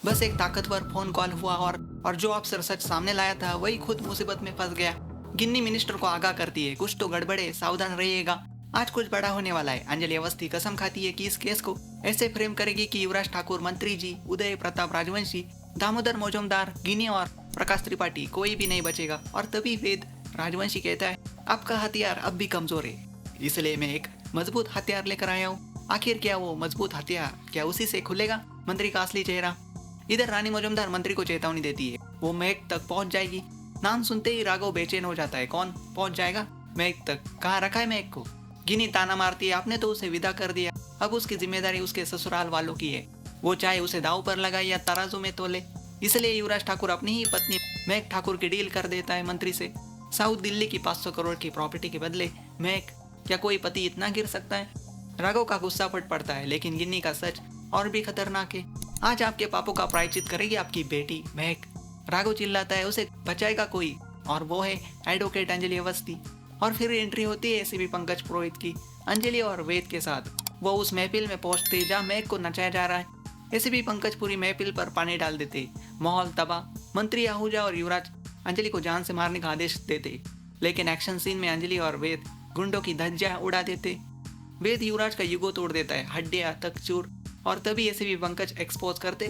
बस एक ताकतवर फोन कॉल हुआ और जो अफसर सच सामने लाया था वही खुद मुसीबत में फंस गया। गिन्नी मिनिस्टर को आगाह करती है, कुछ तो गड़बड़ है, सावधान रहिएगा, आज कुछ बड़ा होने वाला है। अंजलि अवस्थी कसम खाती है कि इस केस को ऐसे फ्रेम करेगी कि युवराज ठाकुर, मंत्री जी, उदय प्रताप राजवंशी, दामोदर मौजूमदार, गिन्नी और प्रकाश त्रिपाठी, कोई भी नहीं बचेगा। और तभी वेद राजवंशी कहता है, आपका हथियार अब भी कमजोर है, इसलिए मैं एक मजबूत हथियार लेकर आया हूँ। आखिर क्या वो मजबूत हथियार, क्या उसी से खुलेगा मंत्री का असली चेहरा? इधर रानी मौजूमदार मंत्री को चेतावनी देती है, वो महक तक पहुंच जाएगी। नाम सुनते ही राघव बेचैन हो जाता है, कौन पहुंच जाएगा महक तक, कहाँ रखा है महक को? गिन्नी ताना मारती है, आपने तो उसे विदा कर दिया, अब उसकी जिम्मेदारी उसके ससुराल वालों की है, वो चाहे उसे दाव पर लगाए या तराजू में तोले। इसलिए युवराज ठाकुर अपनी ही पत्नी महक ठाकुर की डील कर देता है मंत्री से। साउथ दिल्ली की 500 करोड़ की प्रॉपर्टी के बदले महक, क्या कोई पति इतना गिर सकता है? राघव का गुस्सा फट पड़ता है, लेकिन गिन्नी का सच और भी खतरनाक है। आज आपके पापों का प्रायश्चित करेगी आपकी बेटी महक। राघव चिल्लाता है, उसे बचाएगा कोई, और वो है एडवोकेट अंजलि अवस्थी। और फिर एंट्री होती है एसीपी पंकज पुरोहित की अंजलि और वेद के साथ। वो उस महफिल में पहुंचते जहाँ महक को नचाया जा रहा है। एसीपी पंकज पूरी महफिल पर पानी डाल देते, माहौल तबाह। मंत्री आहूजा और युवराज अंजलि को जान से मारने का आदेश देते, लेकिन एक्शन सीन में अंजलि और वेद गुंडों की धज्जियां उड़ा देते। वेद युवराज का युगो तोड़ देता है, हड्डियां तक चूर। और तभी एसीपी पंकज एक्सपोज करते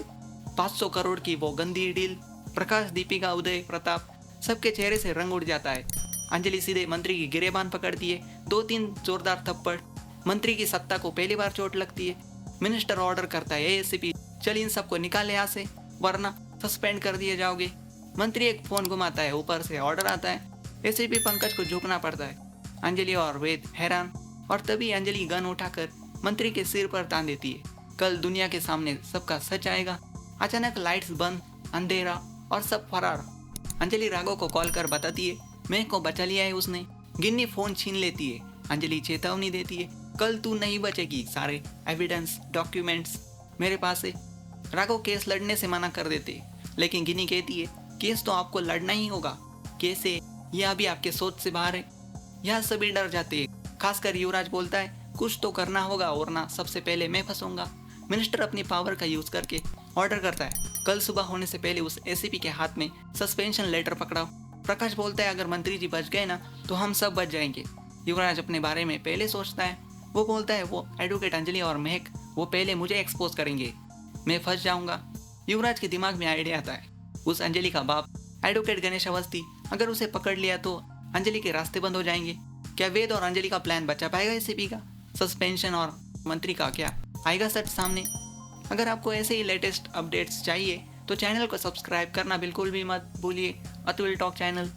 500 करोड़ की वो गंदी डील। प्रकाश, दीपिका, उदय प्रताप, सबके चेहरे से रंग उड़ जाता है। अंजलि सीधे मंत्री की गिरेबान पकड़ती है, 2-3 जोरदार थप्पड़। मंत्री की सत्ता को पहली बार चोट लगती है। मिनिस्टर ऑर्डर करता है, एसीपी चल इन सबको निकाल यहाँ से, वरना सस्पेंड कर दिए जाओगे। मंत्री एक फोन घुमाता है, ऊपर से ऑर्डर आता है। एसीपी पंकज को झुकना पड़ता है। अंजलि और वेद हैरान, और तभी अंजलि गन उठाकर मंत्री के सिर पर तान देती है। कल दुनिया के सामने सबका सच आएगा। अचानक लाइट्स बंद, अंधेरा और सब फरार। अंजलि राघव को कॉल कर बताती है, मैं को बचा लिया है उसने। गिन्नी फोन छीन लेती है। अंजलि चेतावनी देती है, कल तू नहीं बचेगी, सारे एविडेंस डॉक्यूमेंट्स मेरे पास है। राघव केस लड़ने से मना कर देते, लेकिन गिन्नी कहती है, केस तो आपको लड़ना ही होगा। कैसे, यह अभी आपके सोच से बाहर है। यह सभी डर जाते हैं, खासकर युवराज बोलता है, कुछ तो करना होगा और ना सबसे पहले मैं फंसूंगा। मिनिस्टर अपनी पावर का यूज करके ऑर्डर करता है, कल सुबह होने से पहले उस एसीपी के हाथ में सस्पेंशन लेटर पकड़ाओ। प्रकाश बोलता है, अगर मंत्री जी बच गए ना तो हम सब बच जाएंगे। युवराज अपने बारे में पहले सोचता है, वो बोलता है, वो एडवोकेट अंजलि और महक, वो पहले मुझे एक्सपोज करेंगे, मैं फंस जाऊंगा। युवराज के दिमाग में आइडिया आता है, उस अंजलि का बाप एडवोकेट गणेश अवस्थी, अगर उसे पकड़ लिया तो अंजलि के रास्ते बंद हो जाएंगे। क्या वेद और अंजलि का प्लान बचा पाएगा एसीपी का? सस्पेंशन और मंत्री का क्या आएगा सच सामने? अगर आपको ऐसे ही लेटेस्ट अपडेट्स चाहिए तो चैनल को सब्सक्राइब करना बिल्कुल भी मत भूलिए। Atul talk channel